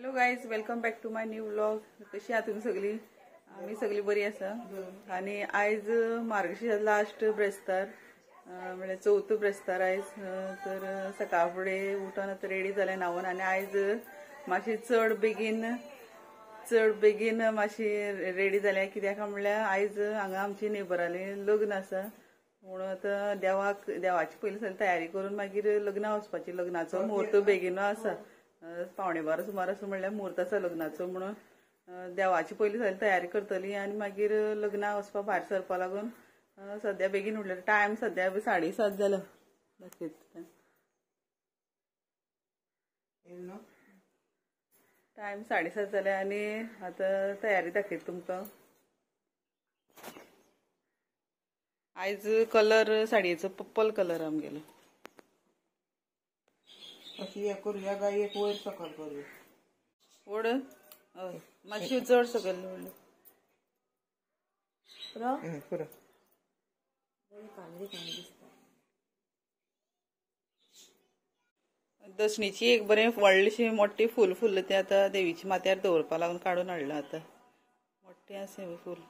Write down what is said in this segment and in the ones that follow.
Hello guys, welcome back to my new vlog. कशी आहात तुम्ही सगळी? आम्ही सगळी बरी आसा. आणि आयज मार्गशीर्ष लास्ट ब्रेस्तार म्हणजे चौथो ब्रेस्तार आयज. तर सकाळ फुडें उठून आतां रेडी जालें न्हावून. आनी आयज मातशी चड बेगीन मातशी रेडी जालें. कित्याक म्हणल्यार आयज हांगा आमची नेबराली लग्न आसा म्हणून आतां देवाची पयली सगळी तयारी करून मागीर लग्ना वचपाची. लग्नाचो मुहूर्त बेगीन आसा, 11:15 सुमार असो म्हणल्यार मुहूर्त आसा लग्नाचो. म्हणून देवाची पयली सगळी तयारी करतली आनी मागीर लग्ना वचपा भायर सरपा लागून सद्या बेगीन उठलें. टायम सद्या 7:30 जालो दाखयता. टायम 7:30 जाले आनी आतां तयारी दाखयता तुमकां. आयज कलर साडयेचो पर्पल कलर आमगेलो. अशी हे करूया काय, एक वयर सकल करूया. व्हड हय, मातशी चड सकयल व्हडली पुरो. दसणीची एक बरें व्हडलीशी मोठी फूल फुल्ल तें आतां देवीची माथ्यार दवरपा लागून काडून हाडलां. आतां मोठें आसा फूल.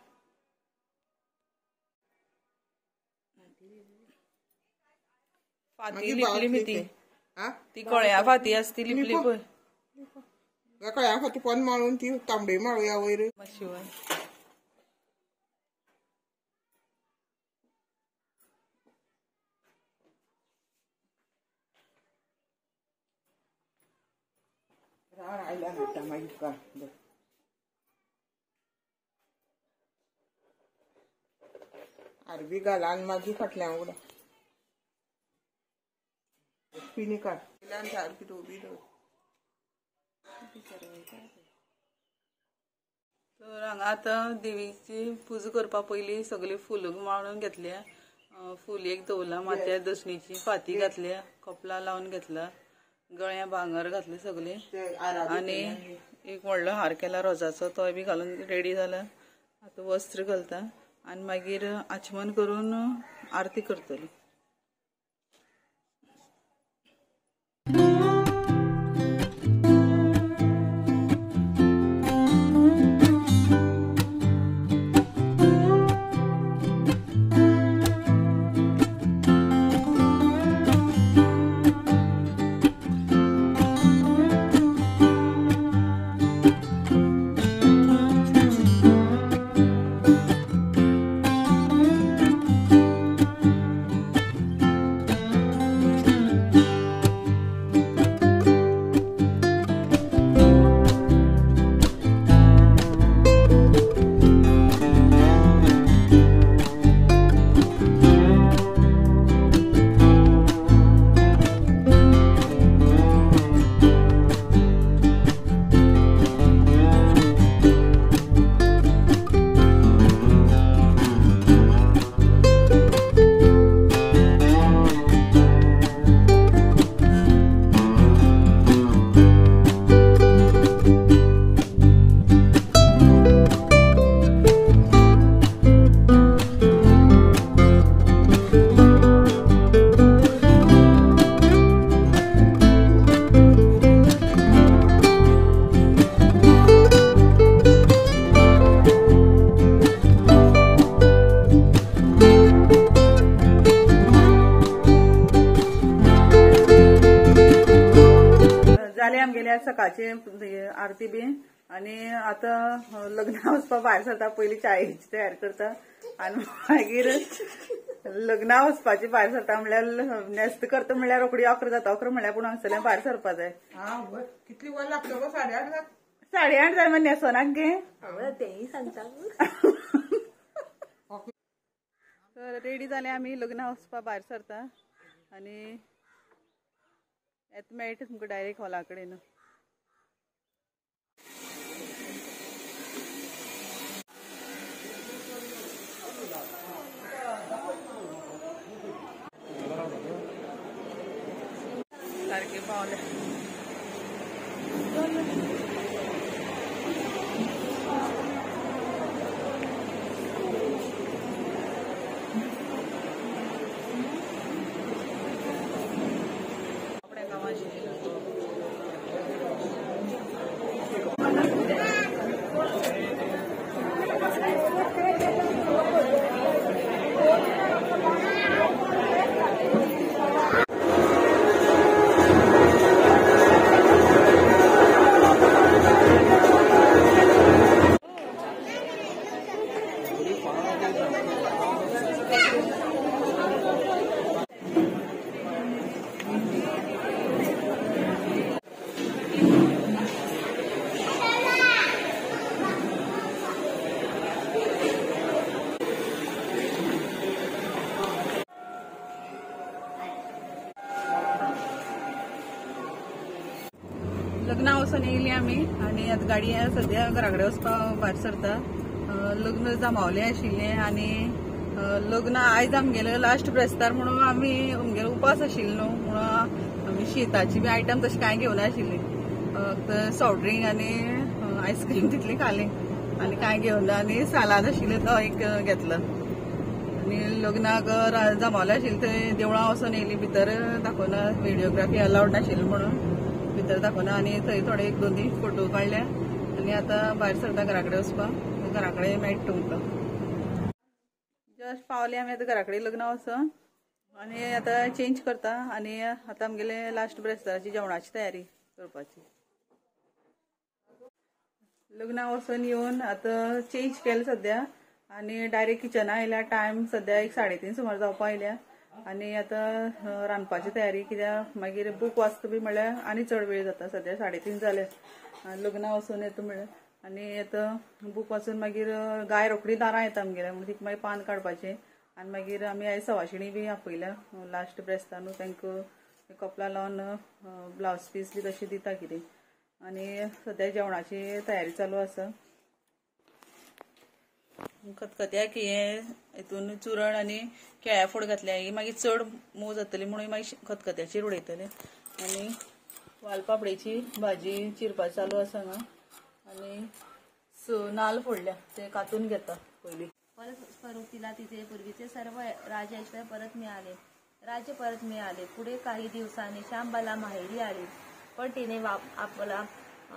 फाती लिपली मी ती कळ्या फाती आसा ती लिपली पळय. कळ्या फाती पण माळून ती तांबडी माळूया वयर मातशी वयर. आयल्या मागीर का आरबी घाल आनी मागीर फाटल्यान उगडा पिनी काड सारकी उबी दवर. तर हांगा आतां देवीची पुजा करपा पयली सगळी फुलां माळून घेतल्या. फूल एक दवरला माथ्यार, दसणीची फाती घातल्या, कपला लावन घेतला, गळ्या भांगर घातले सगळे आनी एक व्हडलो हार केला रोजाचो, तोय बी घालून रेडी जाला. आतां वस्त्र घालता आनी मागीर आचमन करून आरती करतली. जाले आमगेल्या सकाळची आरती बी. आनी आतां लग्ना वचपा भायर सरता. पयली चायेची तयारी करता आनी मागीर लग्ना वचपाची भायर सरता. म्हणल्यार न्हेस्त करता म्हणल्यार रोखडी 11 जाता. 11 म्हणल्यार पूण हांगसरल्यान भायर सरपा जाय. कितली वर लागता गो? 8:30 8:30 जाय मागीर न्हेसोनाक गे. तेही सांगता. तर रेडी जाले आमी लग्ना वचपा भायर सरता. आनी येता मेळटा तुमकां डायरेक्ट हॉला कडेन. सारके पावले. लग्ना वचून येयली आमी आनी आतां गाडी सद्या घरा कडेन वचपाक भायर सरता. लग्न जमावलें आशिल्लें आनी लग्न आयज आमगेलें लास्ट ब्रेस्तार म्हणून आमी आमगेलो उपास आशिल्लो न्हू म्हणून आमी शीताची बी आयटम तशें कांय घेवना आशिल्ली. सॉफ्ट ड्रिंक आनी आयस्क्रीम तितली खाली आनी कांय घेवना आनी सालाद आशिल्लें तो एक घेतलो. आनी लग्नाक जमावलें आशिल्लें थंय देवळां वचून येयली. भितर दाखोवना, व्हिडिओग्राफी अलावड नाशिल्ली म्हणून भितर दाखोवना आनी थंय थोडे 1-2 फोटो काडले आनी आतां भायर सरता घरा कडेन वचपाक. घरा कडेन मेळटा तुमकां. जस्ट पावले आमी आतां घरा कडेन लग्ना वचून आनी आतां चेंज करता आनी आतां आमगेले लास्ट ब्रेस्ताराची जेवणाची तयारी करपाची. लग्ना वचून येवन आतां चेंज केलें सद्या आनी डायरेक्ट किचना आयल्या. टायम सद्या 3:30 सुमार जावपा आयल्या आनी आतां रांदपाची तयारी. कित्याक मागीर बूक वाचता बी म्हळ्यार आनी चड वेळ जाता. सद्या 3:30 जाले लग्ना वचून येता म्हळ्यार आनी आतां बूक वाचून मागीर गाय रोखडी दारां येता आमगेल्या म्हणून तिका मागीर पान काडपाचें आनी मागीर आमी आयज सवाशिणी बी आपयल्या. लास्ट ब्रेस्तार न्हू तांकां कपला लावन ब्लावज पीस बी तशें दिता कितें. आनी सद्या जेवणाची तयारी चालू आसा. खतखत्याक हितून चुरण आनी केळ्या फोड घातल्या. ही मागीर चड मोव जातली म्हणून मागीर खतखत्याचेर उडयतले. आनी वालपापडेची भाजी चिरपाची चालू आसा हांगा आनी नाल्ल फोडल्या ते कातून घेता पयलीं. तिला तिचे पूर्वीचे सर्व राज्य परत मिळाले. पुढे काही दिवसांनी श्यामबाला माहेरी आली, पण तिने आपल्या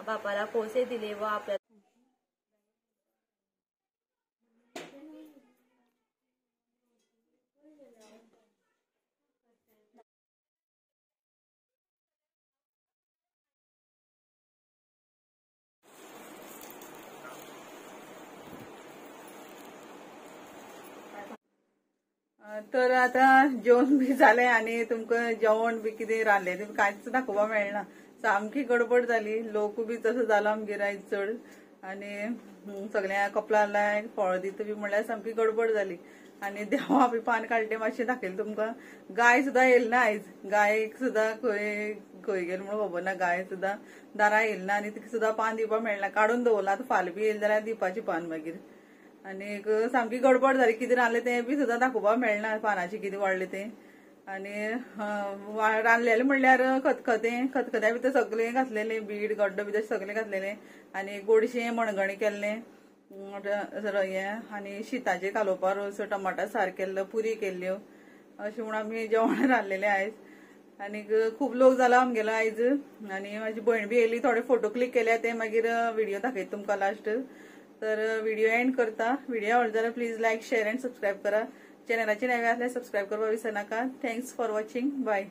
बापाला कोसे दिले व आपल्या तर आता जेवण बी जालें आनी तुमकां जेवण बी कितें रांदलें तें कांयच दाखोवपाक मेळना. सामकी गडबड जाली. लोक बी तसो जालो आमगेर आयज चड आनी सगळ्या कपला लायक फळ दिता बी म्हळ्यार सामकी गडबड जाली. आनी देवा बी पान काडलें मातशें दाखयलें तुमकां. गाय सुद्दां येयली ना आयज. गायेक सुद्दां खंय गेली म्हणून खबर ना. गाय सुद्दां दारां येयली ना आनी तिका सुद्दां पान दिवपाक मेळना. काडून दवरलां. आतां फाल्यां बी येयली जाल्यार दिवपाची पान मागीर. आनी सामकी गडबड जाली. कितें रांदलें तें बी सुद्दां दाखोवपाक मेळना. पानाचें कितें वाडलें तें आनी रांदलेलें म्हणल्यार खतखत्या भितर सगळें घातलेलें. बीट गड्डो बी तशें सगळें घातलेलें आनी गोडशें मणगणें केल्लें हें आनी शीताचें कालोवपा रोस टमाटा सार केल्लो, पुरी केल्ल्यो अशें म्हूण आमी जेवण रांदलेलें आयज. आनीक खूब लोक जाला आमगेलो आयज आनी म्हाजी भयण बी येयली. थोडे फोटो क्लिक केल्या ते मागीर व्हिडिओ दाखयता तुमकां लास्ट. तर व्हिडिओ एंड करता. व्हिडिओ आवडलो जाल्यार please like, share and subscribe करा. चॅनलाचेर नवे आसल्यार सबस्क्राईब करपाक विसरनाका. Thanks for watching. बाय.